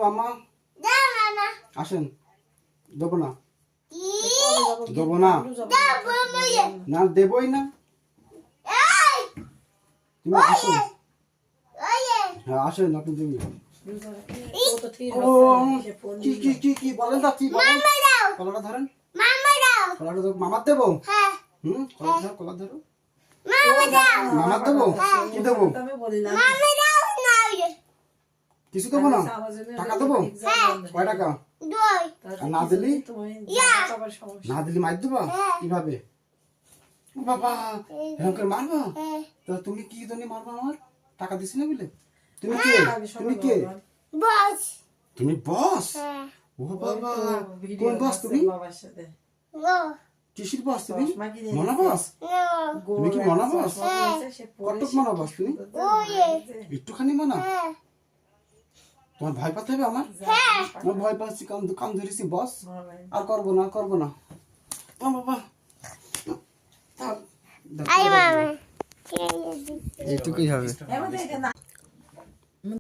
মামা আসেন, দেবো না, দেবো না, না দেবই না। তুমি আসো, হ্যাঁ আসেন আপনি তুমি। কি কি কি কি বলেন তা, কি বলেন? কলাটা ধরেন, কলাটা মামার দেবো। কলা ধরো, মামার দেবো। কি দেবো? কিছু দেবো না, টাকা দেবো। কয় টাকা? আর না দিলি, না দিলি মার দেবো। কিভাবে? ও বাবা, এরকম করে মারবো? তো তুমি কি জন্য মারবো আমার? টাকা দিছি না বলে? তুমি কে? তুমি কে? তুমি বস? ও বাবা, কোন বস তুমি? কিসির বস তুমি? মনা বস? তুমি কি মনা বস? কতক মনা বস তুমি? একটুখানি মনা? তোমার ভয় পাতে হবে আমার? আমার ভয় পাচ্ছি, কান ধরেছি বস। আর করবো না, করবো না। ও বাবা, এইটুকুই হবে।